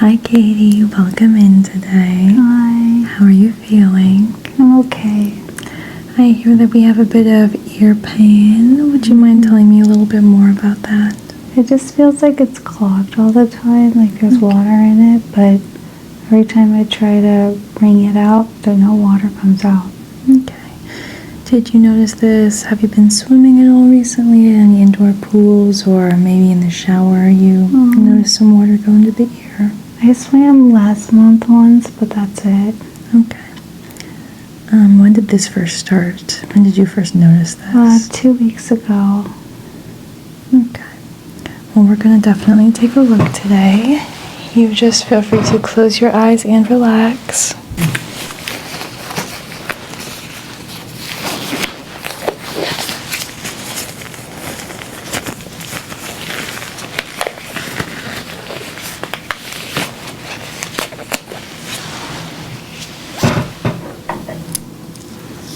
Hi Katie, welcome in today. Hi. How are you feeling? I'm okay. I hear that we have a bit of ear pain. Would you mind telling me a little bit more about that? It just feels like it's clogged all the time, like there's water in it, but every time I try to wring it out, no water comes out. Okay. Did you notice this? Have you been swimming at all recently at any indoor pools, or maybe in the shower you noticed some water go into the ear? I swam last month once, but that's it. Okay. When did this first start? When did you first notice this? 2 weeks ago. Okay. Well, we're going to definitely take a look today. You just feel free to close your eyes and relax.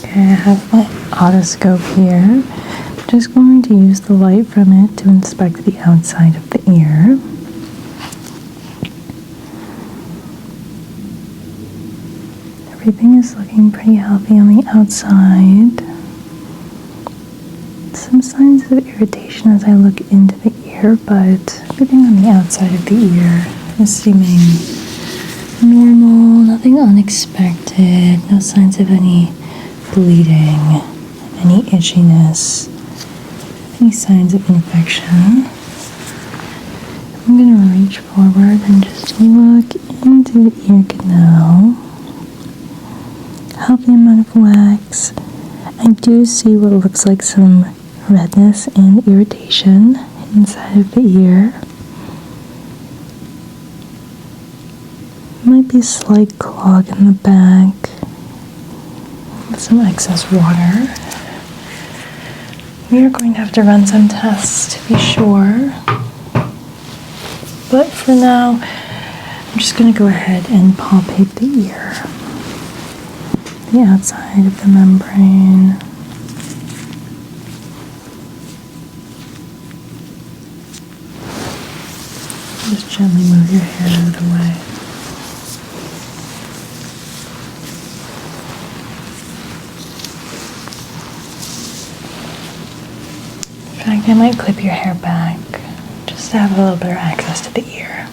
Okay, I have my otoscope here. I'm just going to use the light from it to inspect the outside of the ear. Everything is looking pretty healthy on the outside. Some signs of irritation as I look into the ear, but everything on the outside of the ear is seeming normal, nothing unexpected, no signs of any bleeding, any itchiness, any signs of infection. I'm going to reach forward and just look into the ear canal. Healthy amount of wax. I do see what looks like some redness and irritation inside of the ear. Might be a slight clog in the back. Some excess water. We are going to have to run some tests to be sure. But for now, I'm just going to go ahead and palpate the ear. The outside of the membrane. Just gently move your hair out of the way. In fact, I might clip your hair back just to have a little better access to the ear.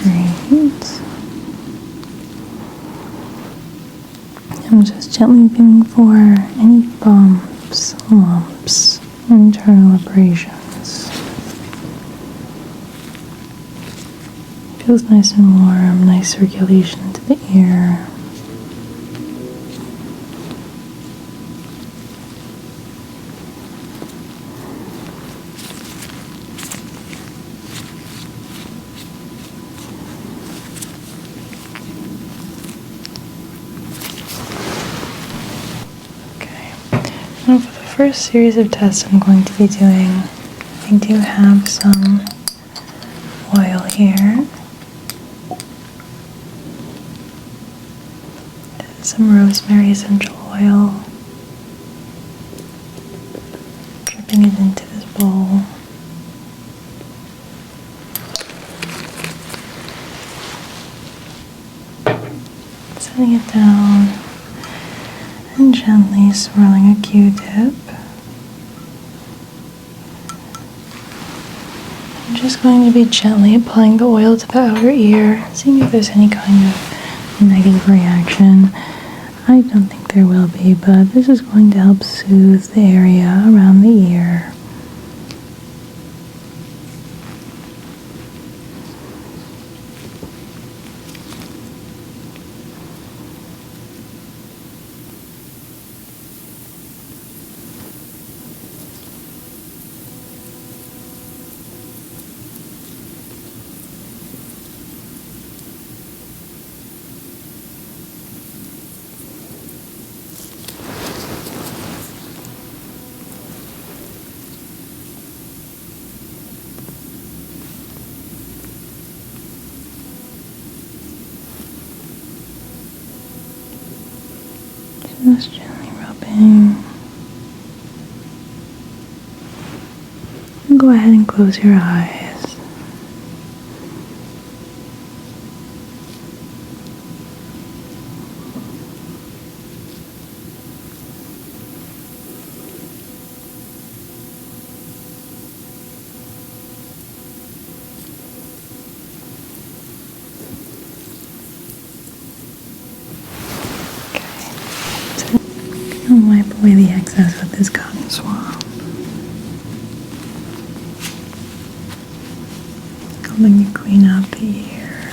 Great. I'm just gently feeling for any bumps, lumps, internal abrasions. Feels nice and warm, nice circulation to the ear. Okay. Now for the first series of tests I'm going to be doing, I do have some oil here. Some rosemary essential oil. Dripping it into this bowl. Setting it down and gently swirling a Q-tip. I'm just going to be gently applying the oil to the outer ear, seeing if there's any kind of negative reaction. I don't think there will be, but this is going to help soothe the area around the ear. Just gently rub sleeping. And go ahead and close your eyes. And wipe away the excess with this cotton swab. Helping you clean up the ear.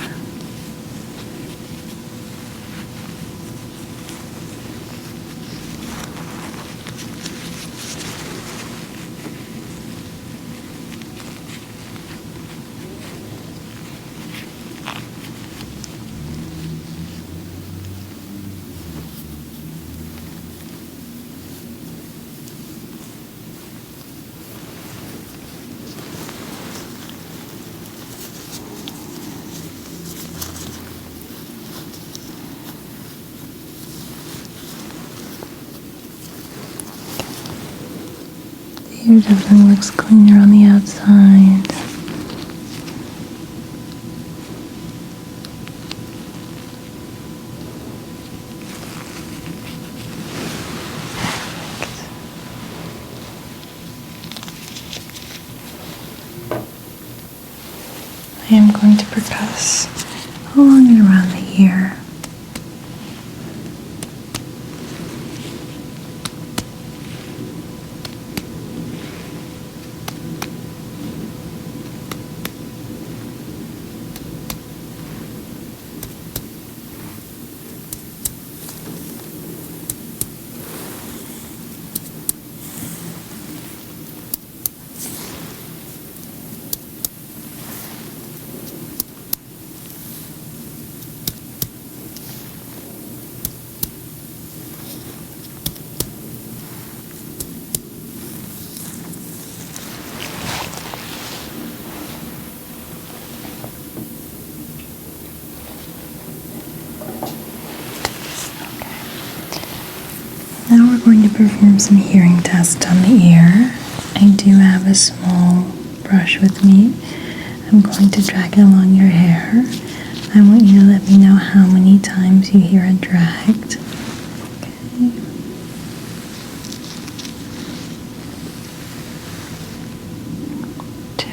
The ear definitely looks cleaner on the outside. I am going to percuss along and around the ear. Now we're going to perform some hearing tests on the ear. I do have a small brush with me. I'm going to drag it along your hair. I want you to let me know how many times you hear it dragged. Okay. 2.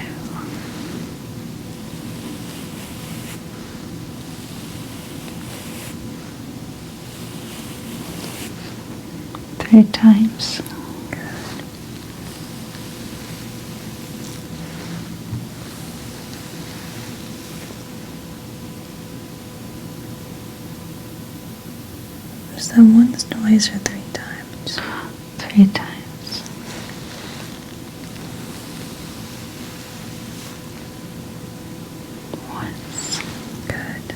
3 times. Good. Was that once, twice, or 3 times? 3 times. Once. Good.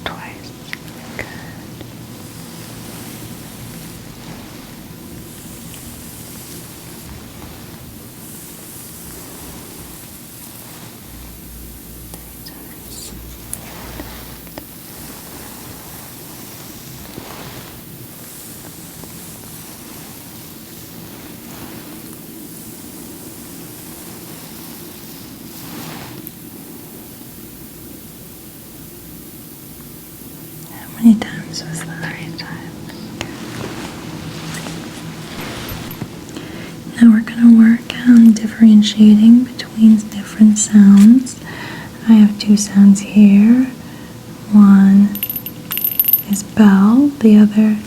Twice. Good. How many times was that? 3 times. Now we're going to work on differentiating between different sounds. I have 2 sounds here. One is bell, the other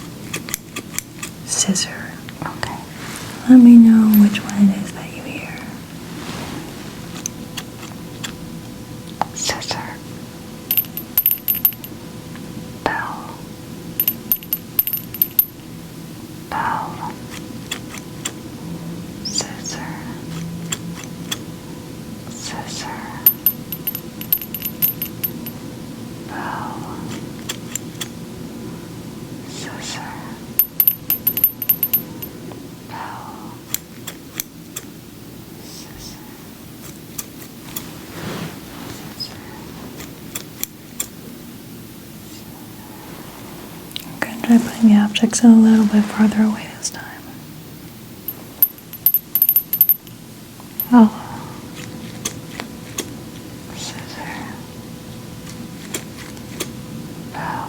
scissor. Okay. Let me know which one it is that you hear. Scissor. Bell. Bell. Scissor. Scissor. Bell. Scissor. Bell. The object's a little bit farther away this time. Oh. Scissor. Bow.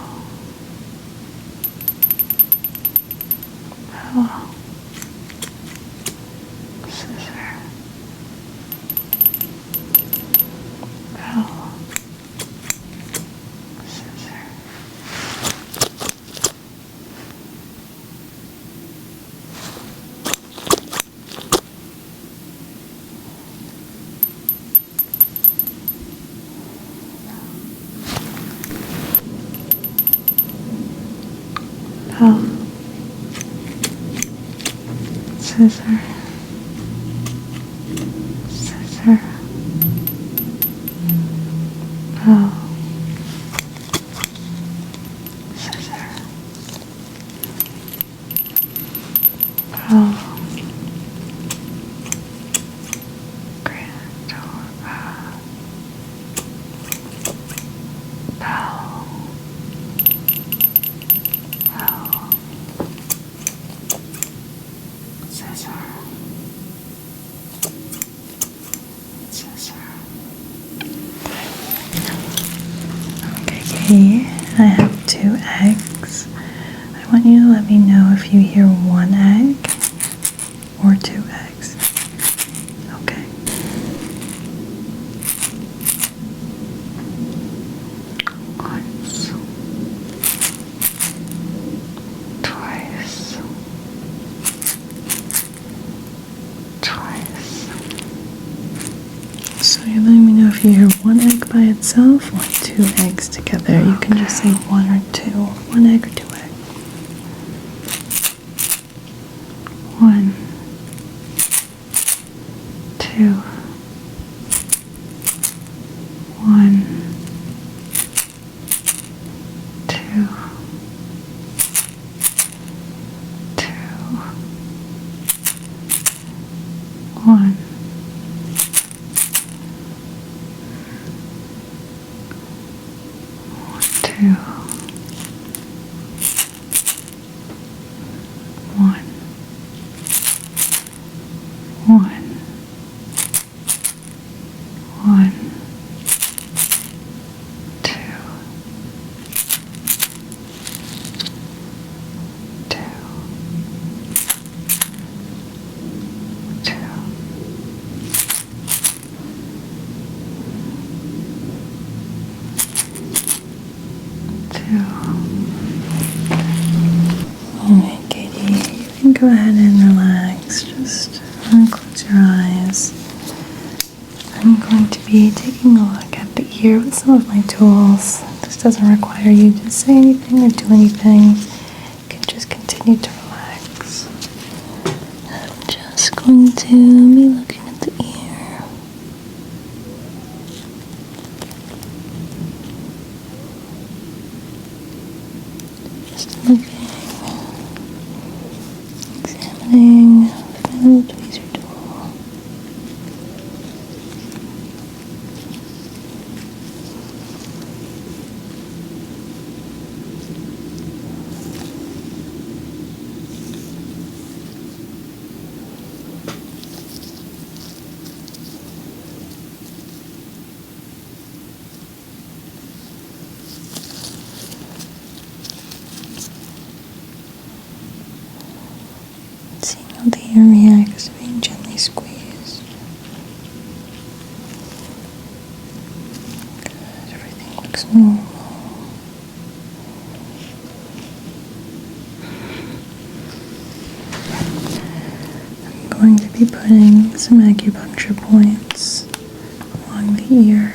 Bow. Scissor. Bow. Scissor. Bow. Scissor. Scissor. Bow. Scissor. Bow. Grand or bow. Bow. Bow. Scissor. Scissor. Okay, Katie, I have 2 eggs. I want you to let me know if you hear 1 egg or 2 eggs. Okay. Once. Twice. Twice. So you're letting me know if you hear 1 egg by itself or 2 eggs together. You can just say 1 or 2. 1 egg or 2 eggs. 1, 2, 1, 2, 2, 1, 2, 1, 1, 1, 2, 2, 2. Alright, Katie, you can go ahead and relax. Just close your eyes. I'm going to be taking a look at the ear with some of my tools. This doesn't require you to say anything or do anything. You can just continue to relax. I'm just going to be looking at the ear. Just looking. Examining the little tweezer tool. Seeing how the ear reacts to being gently squeezed. Good, everything looks normal. I'm going to be putting some acupuncture points along the ear.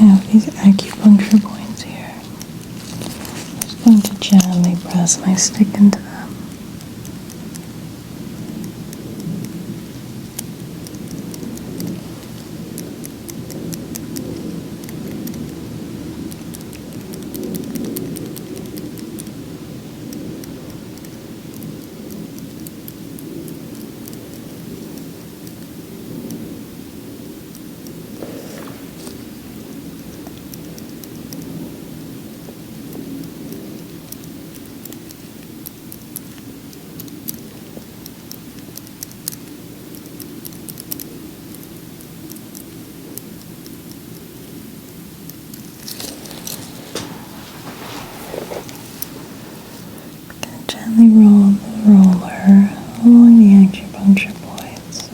have these acupuncture points here. I'm just going to gently press my stick into them. Gently roll the roller along the acupuncture points,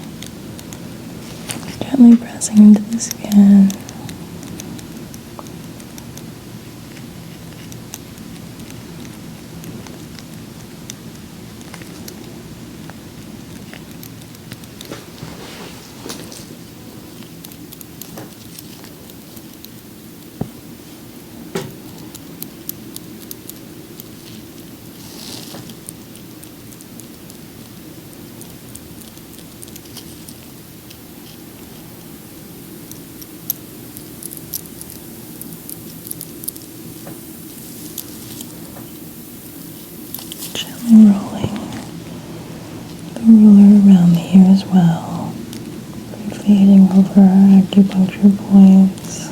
gently pressing into the skin. Gently rolling the ruler around me here as well, briefly hitting over our acupuncture points.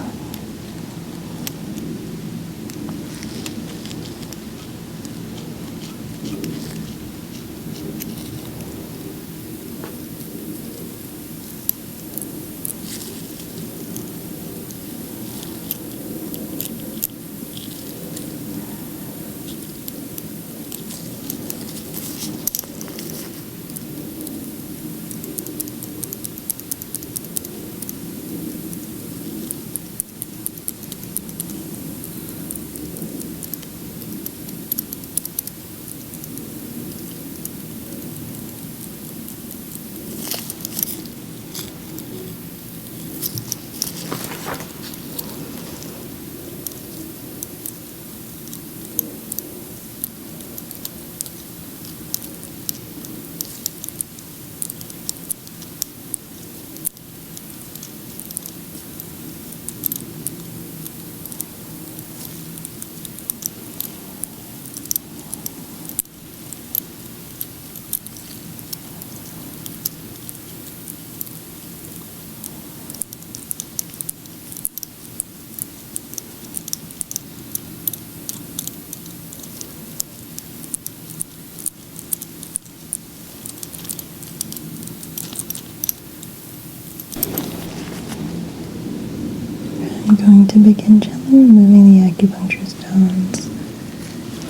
I'm going to begin gently removing the acupuncture stones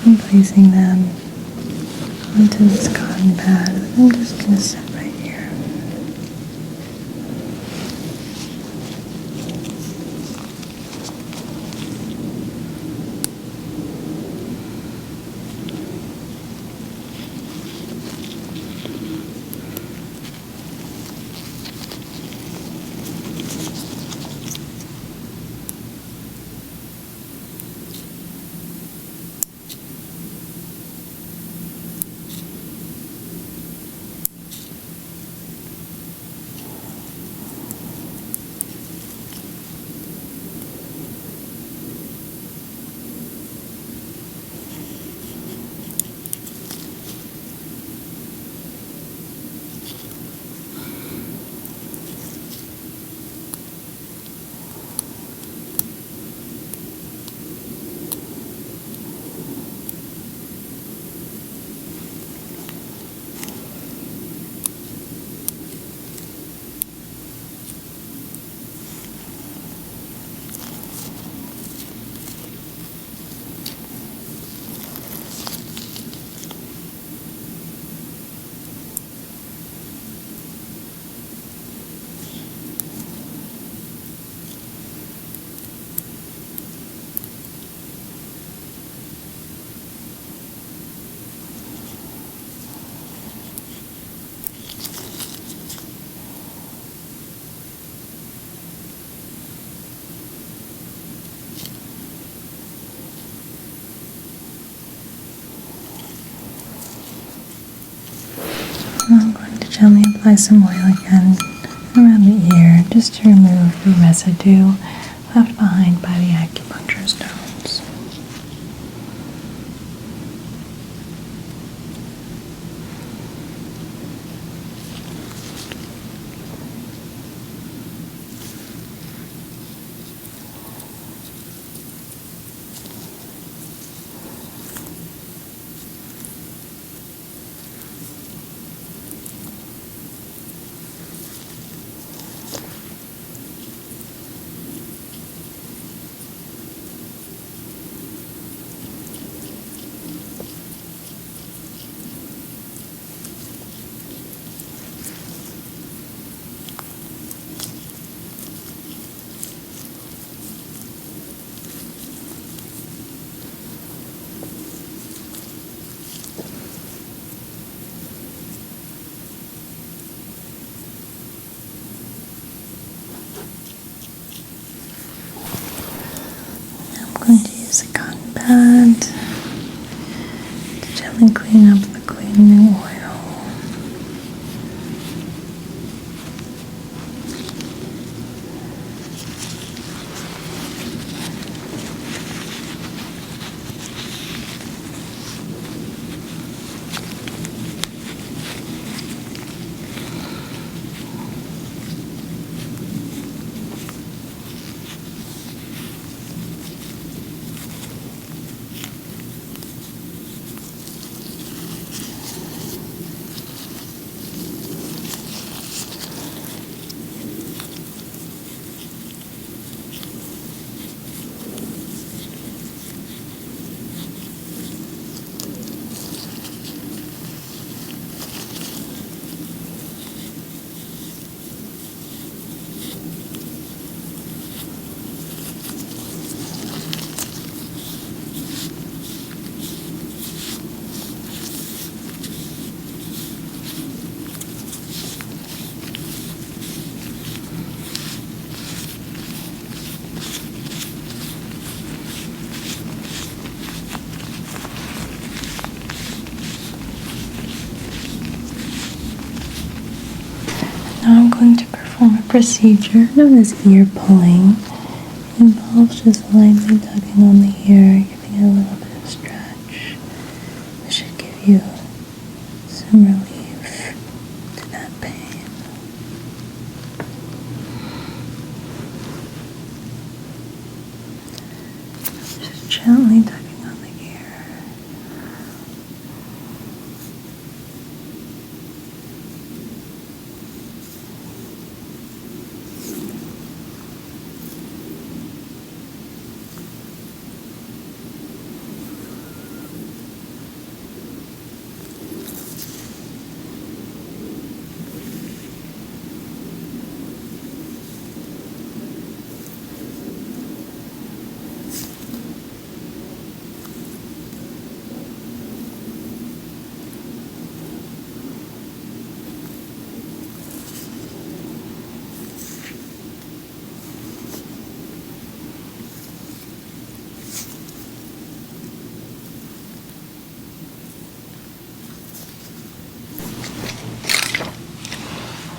and placing them onto this cotton pad. I'm just going to sit right here. to gently apply some oil again around the ear just to remove the residue left behind by the acupuncture stones. I'm going to use a cotton pad to gently clean up the cleaning oil. Now I'm going to perform a procedure known as ear pulling. It involves just lightly tugging on the ear, giving it a little bit of stretch. This should give you some relief to that pain. Just gently tugging on the ear.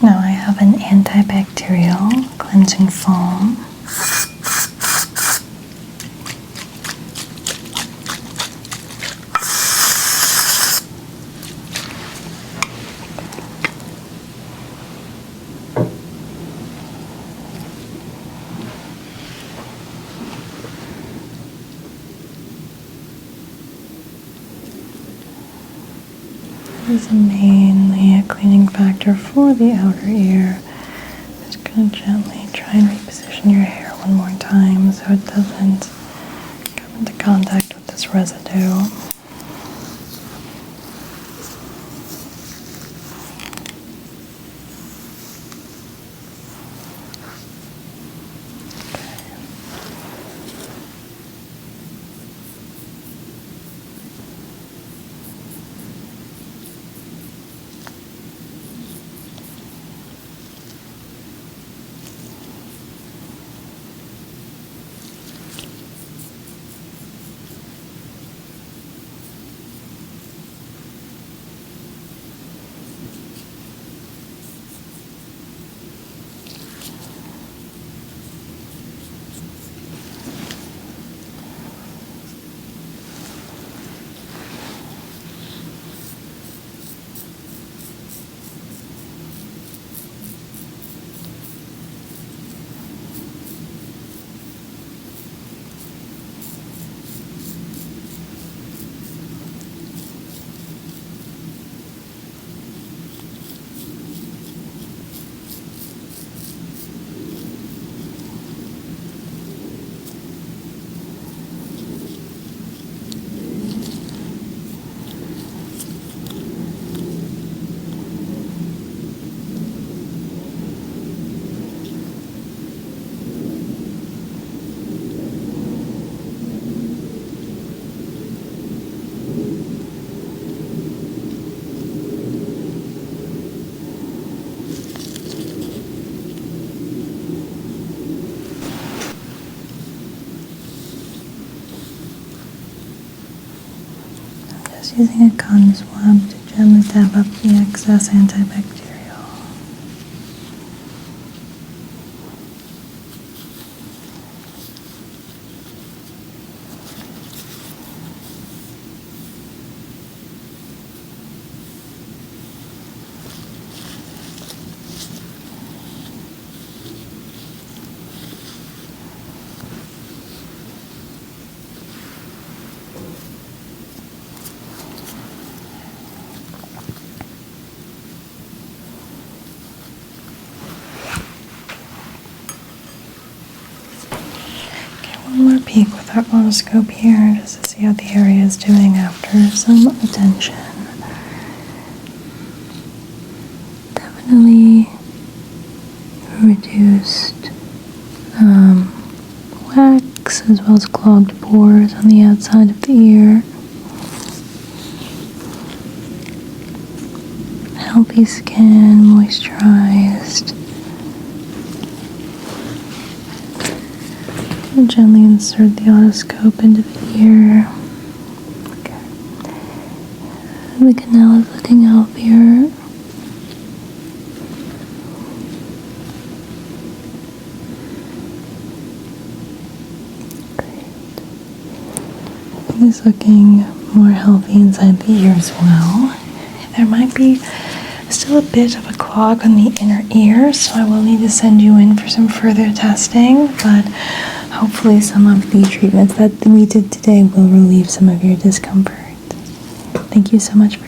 Now I have an antibacterial cleansing foam. This is mainly a cleaning factor for the outer ear. I'm just going to gently try and reposition your hair one more time so it doesn't come into contact with this residue. using a cotton swab to gently dab up the excess antibacterial. One more peek with our otoscope here just to see how the area is doing after some attention. Definitely reduced wax as well as clogged pores on the outside of the ear. Healthy skin, moisturized. And gently insert the otoscope into the ear. Okay. The canal is looking healthier. Great. It's looking more healthy inside the ear as well. There might be still a bit of a clog on the inner ear, so I will need to send you in for some further testing, but hopefully some of the treatments that we did today will relieve some of your discomfort. Thank you so much for